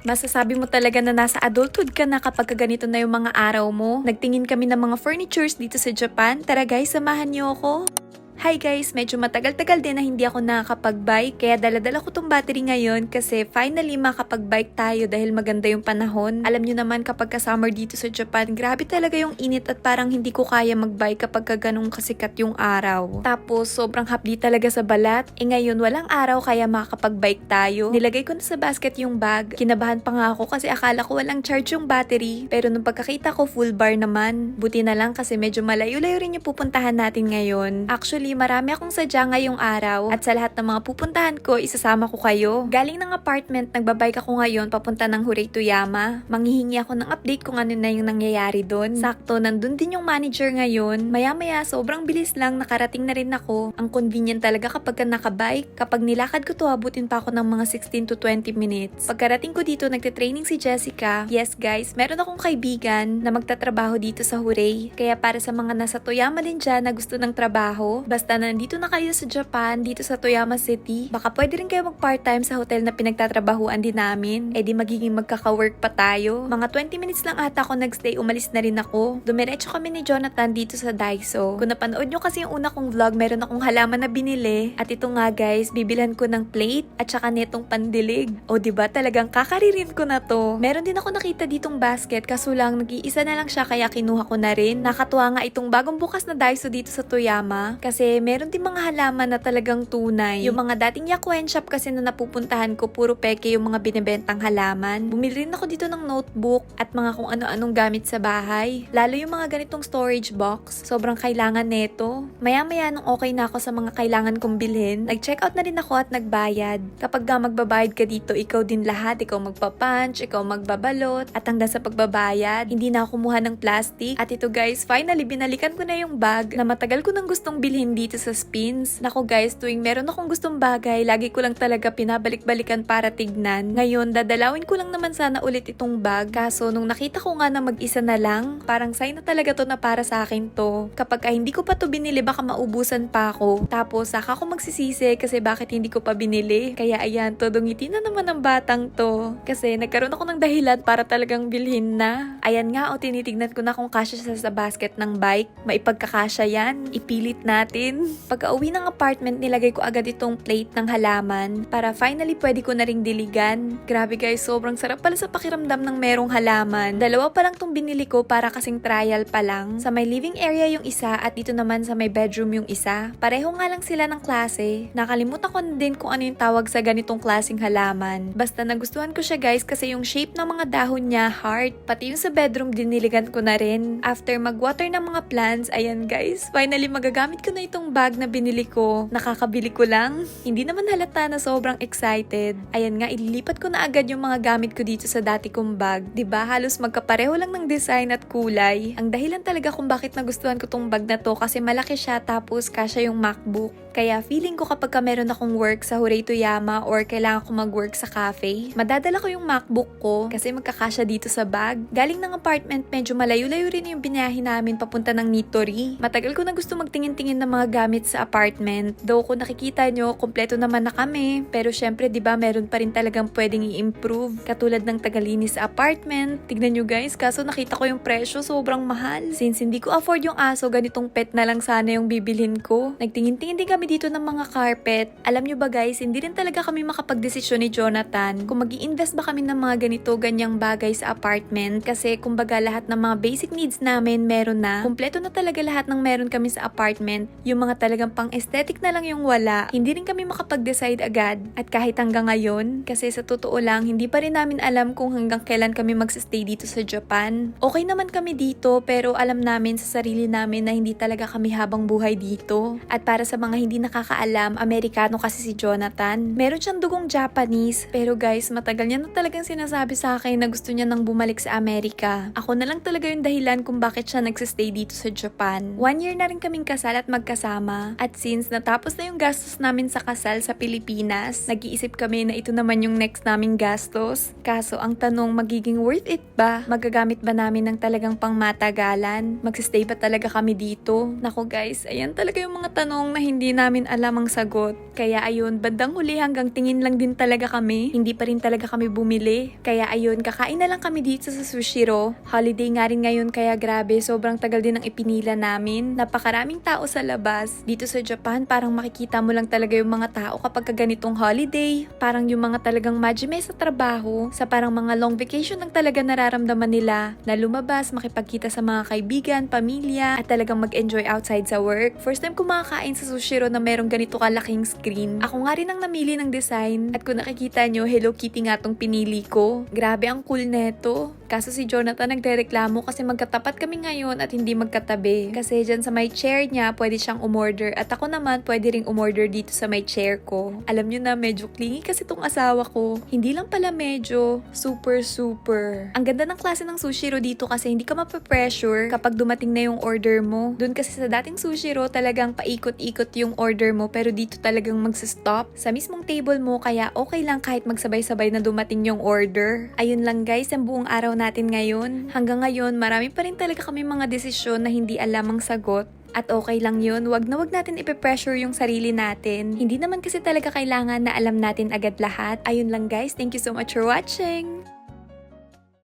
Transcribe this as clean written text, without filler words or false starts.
Masasabi mo talaga na nasa adulthood ka na kapag ganito na yung mga araw mo. Nagtingin kami ng mga furnitures dito sa Japan. Tara guys, samahan niyo ako. Hi guys, medyo matagal-tagal din na hindi ako nakakapag-bike kaya dala-dala ko tong battery ngayon kasi finally makapag-bike tayo dahil maganda yung panahon. Alam nyo naman kapag ka-summer dito sa Japan, grabe talaga yung init at parang hindi ko kaya mag-bike kapag ganong kasikat yung araw. Tapos sobrang hapdi talaga sa balat. Ngayon walang araw kaya makakapag-bike tayo. Nilagay ko na sa basket yung bag. Kinabahan pa nga ako kasi akala ko walang charge yung battery. Pero nung pagkakita ko full bar naman. Buti na lang kasi medyo malayo-layo rin yung pupuntahan natin ngayon. Actually, marami akong sadya ngayong araw at sa lahat ng mga pupuntahan ko, isasama ko kayo. Galing ng apartment, nagbabike ako ngayon papunta ng Huraytoyama. Manghihingi ako ng update kung ano na yung nangyayari doon. Sakto, nandun din yung manager ngayon. Maya-maya, sobrang bilis lang, nakarating na rin ako. Ang convenient talaga kapag nakabike. Kapag nilakad ko to, abutin pa ako ng mga 16 to 20 minutes. Pagkarating ko dito, nagte-training si Jessica. Yes guys, meron akong kaibigan na magtatrabaho dito sa Huray. Kaya para sa mga nasa Toyama din dyan na gusto ng trabaho, basta nandito na kayo sa Japan, dito sa Toyama City, baka pwede rin kayo mag-part-time sa hotel na pinagtatrabahuan din namin. Eh di magiging magkaka-work pa tayo. Mga 20 minutes lang ata ako nagstay, umalis na rin ako. Dumiretso kami ni Jonathan dito sa Daiso. Kung napanood nyo kasi yung una kong vlog, meron akong halaman na binili. At ito nga guys, bibilhan ko ng plate at saka netong pandilig. O diba talagang kakaririn ko na to. Meron din ako nakita ditong basket, kaso lang nag-iisa na lang siya kaya kinuha ko na rin. Nakatuwa nga itong bagong bukas na Daiso dito sa Toyama. Kasi meron din mga halaman na talagang tunay. Yung mga dating Yakuen shop kasi na napupuntahan ko, puro peke yung mga binibentang halaman. Bumili rin ako dito ng notebook at mga kung ano-anong gamit sa bahay. Lalo yung mga ganitong storage box. Sobrang kailangan neto. Maya-maya nung okay na ako sa mga kailangan kong bilhin, nag-checkout na rin ako at nagbayad. Kapag magbabayad ka dito, ikaw din lahat. Ikaw magpapunch, ikaw magbabalot. At hanggang sa pagbabayad, hindi na ako kumuha ng plastic. At ito guys, finally binalikan ko na yung bag na matagal ko nang gustong bilhin dito sa Spins. Nako guys, tuwing meron akong gustong bagay, lagi ko lang talaga pinabalik-balikan para tignan. Ngayon, dadalawin ko lang naman sana ulit itong bag. Kaso nung nakita ko nga na mag-isa na lang, parang sign na talaga to na para sa akin to. Kapag hindi ko pa to binili, baka maubusan pa ako. Tapos saka ako magsisisi kasi bakit hindi ko pa binili. Kaya ayan, todo ngiti na naman ang batang to. Kasi nagkaroon ako ng dahilan para talagang bilhin na. Ayan nga, tinitignan ko na kung kasya siya sa basket ng bike. Maipagkakasya yan. Ipilit natin. Pagka-uwi ng apartment, nilagay ko agad itong plate ng halaman para finally pwede ko na ring diligan. Grabe guys, sobrang sarap pala sa pakiramdam ng merong halaman. Dalawa pa lang tong binili ko para kasing trial pa lang. Sa may living area yung isa at dito naman sa may bedroom yung isa. Pareho nga lang sila ng klase. Nakalimutan ko na din kung ano yung tawag sa ganitong klaseng halaman. Basta nagustuhan ko siya guys kasi yung shape ng mga dahon niya, heart. Pati yung sa bedroom, diniligan ko na rin. After mag-water ng mga plants, ayan guys, finally magagamit ko na itong bag na binili ko. Nakakabili ko lang. Hindi naman halata na sobrang excited. Ayan nga, ililipat ko na agad yung mga gamit ko dito sa dati kong bag. Diba, halos magkapareho lang ng design at kulay. Ang dahilan talaga kung bakit nagustuhan ko tong bag na to kasi malaki siya tapos kasya yung MacBook. Kaya feeling ko kapag meron akong work sa Huraytoyama or kailangan ko mag-work sa cafe, madadala ko yung MacBook ko kasi magkakasya dito sa bag. Galing ng apartment, medyo malayo-layo rin yung binayahin namin papunta ng Nitori. Matagal ko na gusto magtingin-tingin ng mga gamit sa apartment. Though kung nakikita nyo, kompleto naman na kami. Pero syempre, diba, meron pa rin talagang pwedeng i-improve. Katulad ng tagalinis sa apartment. Tignan nyo guys, kaso nakita ko yung presyo, sobrang mahal. Since hindi ko afford yung aso, ganitong pet na lang sana yung bibilhin ko. Nagtingin-tingin din kami dito ng mga carpet. Alam nyo ba guys, hindi rin talaga kami makapagdesisyon ni Jonathan kung mag-i-invest ba kami ng mga ganito, ganyang bagay sa apartment. Kasi kumbaga lahat ng mga basic needs namin meron na. Kompleto na talaga lahat ng meron kami sa apartment. Yung mga talagang pang-aesthetic na lang yung wala. Hindi rin kami makapag-decide agad. At kahit hanggang ngayon, kasi sa totoo lang, hindi pa rin namin alam kung hanggang kailan kami mag-stay dito sa Japan. Okay naman kami dito, pero alam namin sa sarili namin na hindi talaga kami habang buhay dito. At para sa mga hindi nakakaalam, Amerikano kasi si Jonathan. Meron siyang dugong Japanese, pero guys, matagal niya na talagang sinasabi sa akin na gusto niya nang bumalik sa Amerika. Ako na lang talaga yung dahilan kung bakit siya nagsistay dito sa Japan. 1 year na rin kaming kasal at magkasama. At since natapos na yung gastos namin sa kasal sa Pilipinas, nag-iisip kami na ito naman yung next naming gastos. Kaso ang tanong, magiging worth it ba? Magagamit ba namin ng talagang pangmatagalan? Magsistay ba talaga kami dito? Nako guys, ayan talaga yung mga tanong na hindi namin alam ang sagot. Kaya ayun, bandang huli hanggang tingin lang din talaga kami. Hindi pa rin talaga kami bumili. Kaya ayun, kakain na lang kami dito sa Sushiro. Holiday nga rin ngayon kaya grabe, sobrang tagal din ang ipinila namin. Napakaraming tao sa labas. Dito sa Japan, parang makikita mo lang talaga yung mga tao kapag ganitong holiday. Parang yung mga talagang majime sa trabaho, sa parang mga long vacation lang talaga nararamdaman nila na lumabas, makipagkita sa mga kaibigan, pamilya, at talagang mag-enjoy outside sa work. First time ko makakain sa Sushiro na merong ganito kalaking screen. Ako nga rin ang namili ng design at kung nakikita nyo, Hello Kitty nga tong pinili ko. Grabe ang cool neto. Kaso si Jonathan nagrereklamo kasi magkatapat kami ngayon at hindi magkatabi. Kasi dyan sa may chair niya, pwede siyang umorder at ako naman pwede ring umorder dito sa may chair ko. Alam nyo na, medyo clingy kasi tong asawa ko. Hindi lang pala medyo, super. Ang ganda ng klase ng Sushiro dito kasi hindi ka mapapressure kapag dumating na yung order mo. Doon kasi sa dating Sushiro, talagang paikot-ikot yung order mo pero dito talagang magsistop sa mismong table mo kaya okay lang kahit magsabay-sabay na dumating yung order. Ayun lang guys, ang buong araw natin ngayon. Hanggang ngayon, marami pa rin talaga kami mga desisyon na hindi alam ang sagot. At okay lang yun, wag na wag natin ipe-pressure yung sarili natin. Hindi naman kasi talaga kailangan na alam natin agad lahat. Ayun lang guys, thank you so much for watching!